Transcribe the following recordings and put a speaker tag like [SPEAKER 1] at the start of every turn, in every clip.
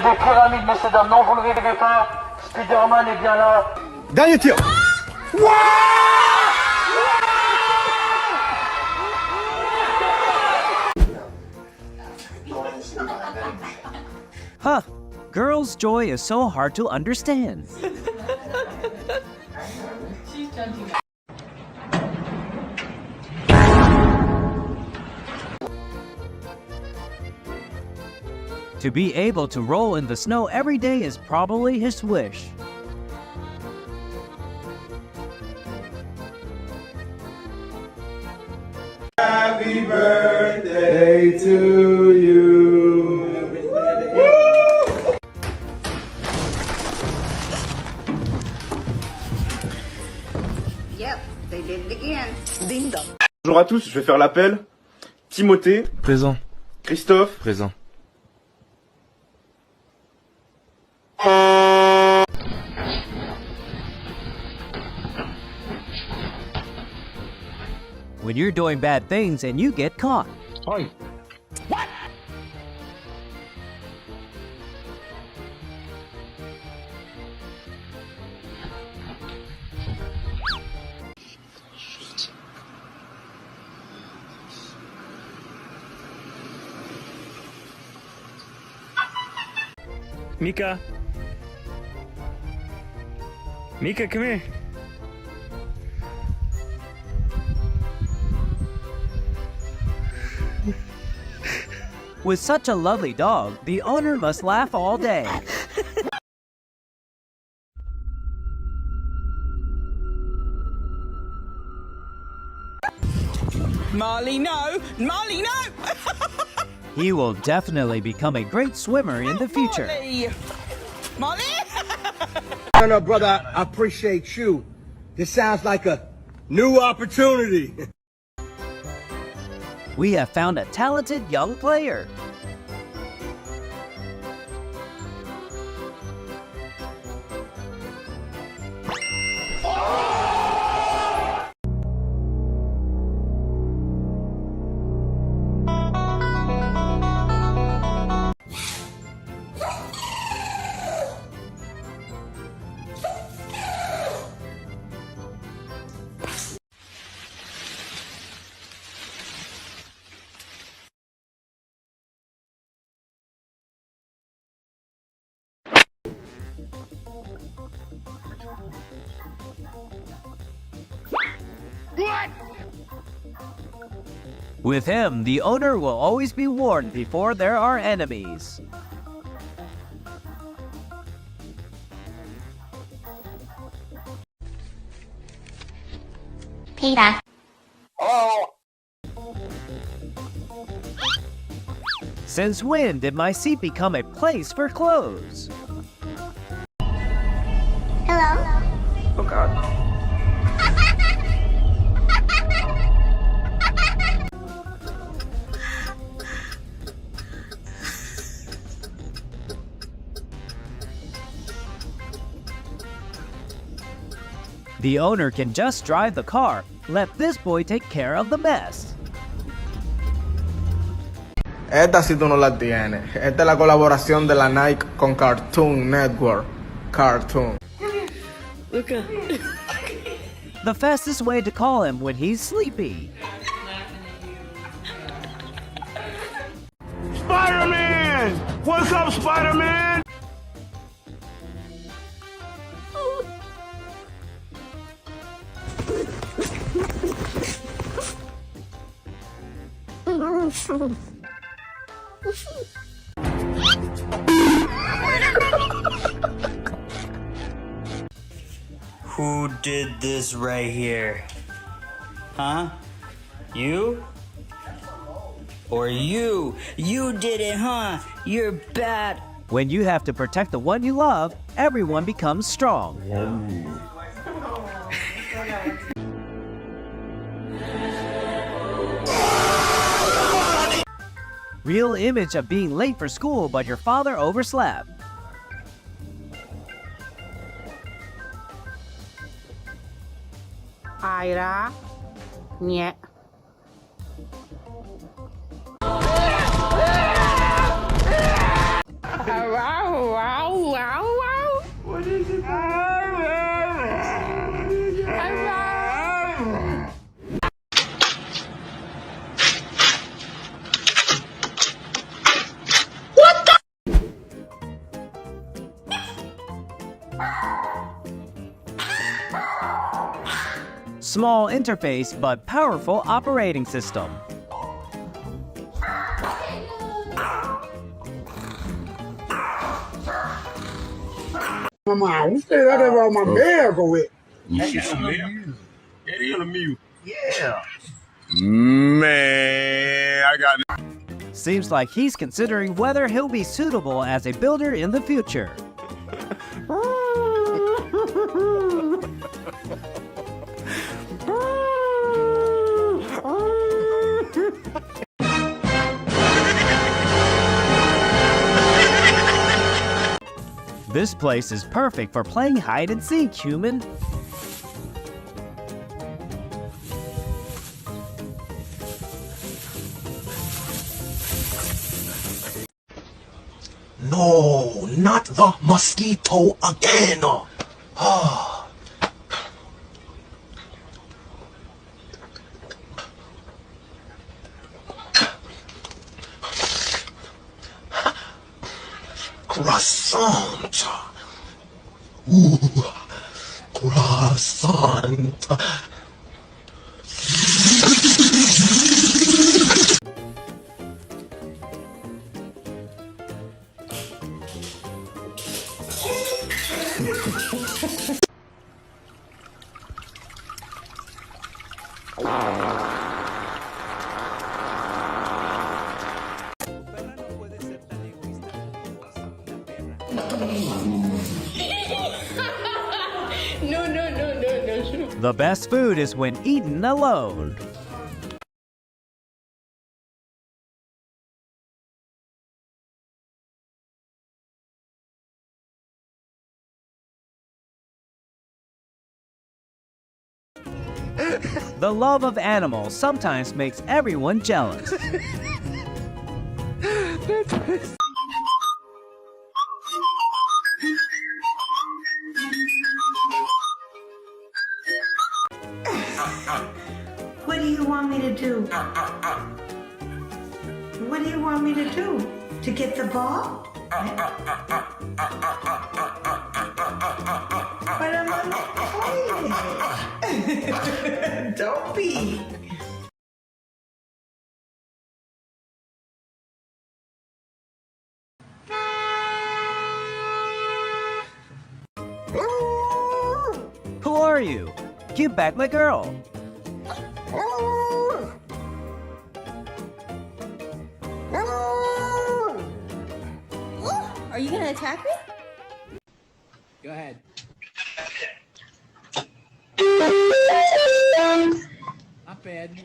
[SPEAKER 1] des pyramides, messieurs, dames. Non, vous ne rêvez pas. Spider-Man est bien là.
[SPEAKER 2] Dernier tir.
[SPEAKER 3] Huh. Girls' joy is so hard to understand. To be able to roll in the snow every day is probably his wish.
[SPEAKER 2] Happy birthday to you.
[SPEAKER 4] Yep, they did it again.
[SPEAKER 5] Ding dong.
[SPEAKER 2] Bonjour à tous, je vais faire l'appel. Timothée.
[SPEAKER 6] Présent.
[SPEAKER 2] Christophe.
[SPEAKER 6] Présent.
[SPEAKER 3] When you're doing bad things and you get caught.
[SPEAKER 6] Oi.
[SPEAKER 3] What?
[SPEAKER 6] Mika. Mika, come here.
[SPEAKER 3] With such a lovely dog, the owner must laugh all day.
[SPEAKER 5] Marley, no! Marley, no!
[SPEAKER 3] He will definitely become a great swimmer in the future.
[SPEAKER 5] Marley! Marley!
[SPEAKER 7] No, brother, I appreciate you. This sounds like a new opportunity.
[SPEAKER 3] We have found a talented young player. With him, the owner will always be warned before there are enemies.
[SPEAKER 8] Peter.
[SPEAKER 3] Since when did my seat become a place for clothes?
[SPEAKER 8] Hello.
[SPEAKER 5] Oh god.
[SPEAKER 3] The owner can just drive the car. Let this boy take care of the mess.
[SPEAKER 9] Esta si tú no la tienes. Esta es la colaboración de la Nike con Cartoon Network. Cartoon.
[SPEAKER 5] Luca.
[SPEAKER 3] The fastest way to call him when he's sleepy.
[SPEAKER 2] Spider-Man! What's up, Spider-Man?
[SPEAKER 10] Who did this right here? Huh? You? Or you? You did it, huh? You're bad.
[SPEAKER 3] When you have to protect the one you love, everyone becomes strong. Real image of being late for school but your father overslept.
[SPEAKER 4] Ira. Nie. Wow.
[SPEAKER 3] Small interface but powerful operating system.
[SPEAKER 7] Mama, who said that about my bag go with?
[SPEAKER 2] Yeah. Man, I got it.
[SPEAKER 3] Seems like he's considering whether he'll be suitable as a builder in the future. This place is perfect for playing hide and seek, human.
[SPEAKER 7] No, not the mosquito again. Ah. Croissant. Ooh, croissant.
[SPEAKER 3] The best food is when eaten alone. The love of animals sometimes makes everyone jealous.
[SPEAKER 4] What do you want me to do? What do you want me to do? To get the ball? But I'm on the toilet. Don't be.
[SPEAKER 3] Who are you? Give back my girl.
[SPEAKER 5] Are you gonna attack me?
[SPEAKER 7] Go ahead. Not bad.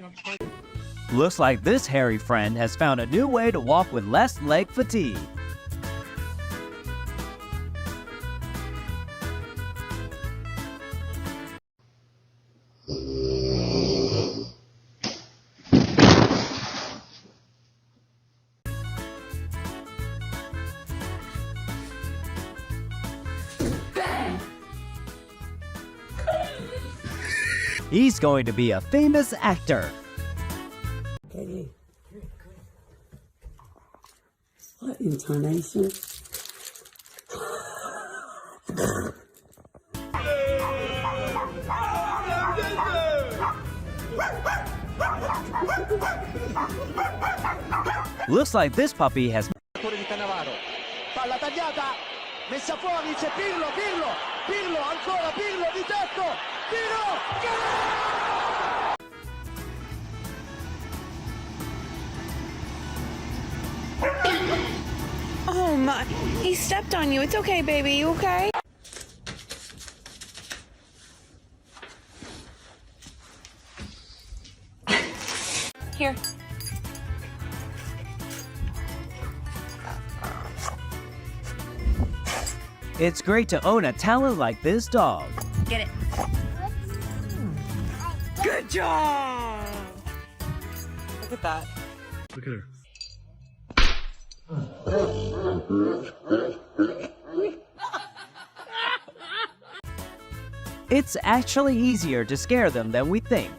[SPEAKER 3] Looks like this hairy friend has found a new way to walk with less leg fatigue. He's going to be a famous actor.
[SPEAKER 4] What intonation?
[SPEAKER 3] Looks like this puppy has
[SPEAKER 7] Palla tagliata, messa fuori, c'è Pirlo, ancora Pirlo di tetto,
[SPEAKER 5] Oh my, he stepped on you. It's okay, baby. You okay? Here.
[SPEAKER 3] It's great to own a talent like this dog.
[SPEAKER 5] Get it. Good job. Look at that.
[SPEAKER 2] Look at her.
[SPEAKER 3] It's actually easier to scare them than we think.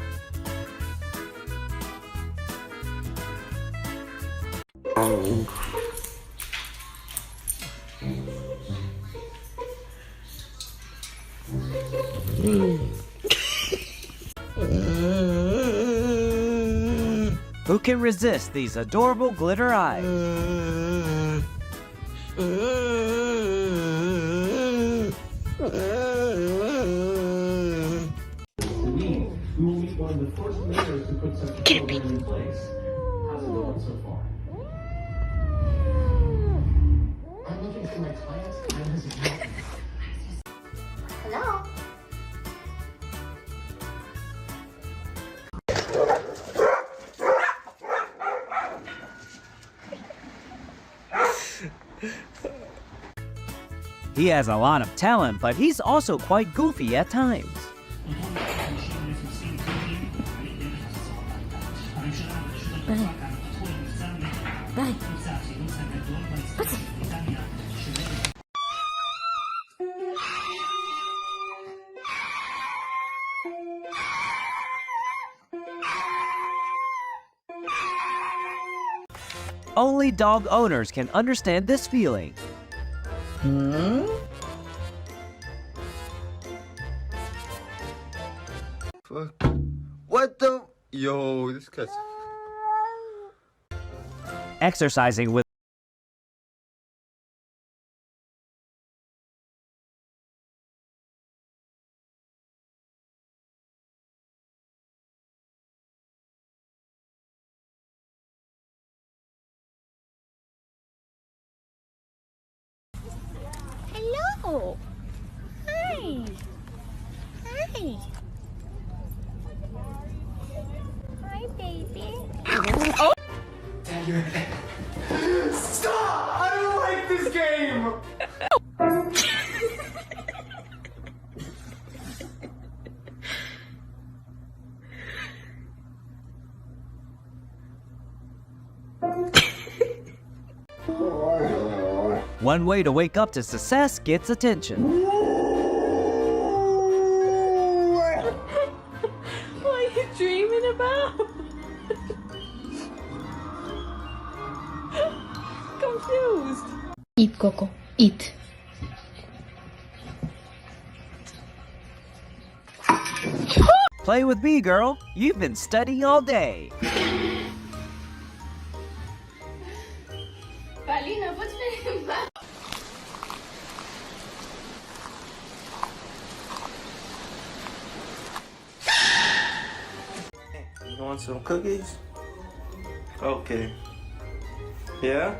[SPEAKER 3] Who can resist these adorable glitter eyes?
[SPEAKER 4] Hello?
[SPEAKER 3] He has a lot of talent, but he's also quite goofy at times. Only dog owners can understand this feeling.
[SPEAKER 2] Fuck. What the? Yo, this guy's.
[SPEAKER 3] Exercising with
[SPEAKER 5] Hello. Hi. Hi. Hi, baby.
[SPEAKER 9] Stop! I don't like this game!
[SPEAKER 3] one way to wake up to success gets attention.
[SPEAKER 5] What are you dreaming about? Confused.
[SPEAKER 8] Eat, Coco. Eat.
[SPEAKER 3] Play with me, girl. You've been studying all day.
[SPEAKER 5] Palina, what's been back?
[SPEAKER 6] You want some cookies? Okay. Yeah?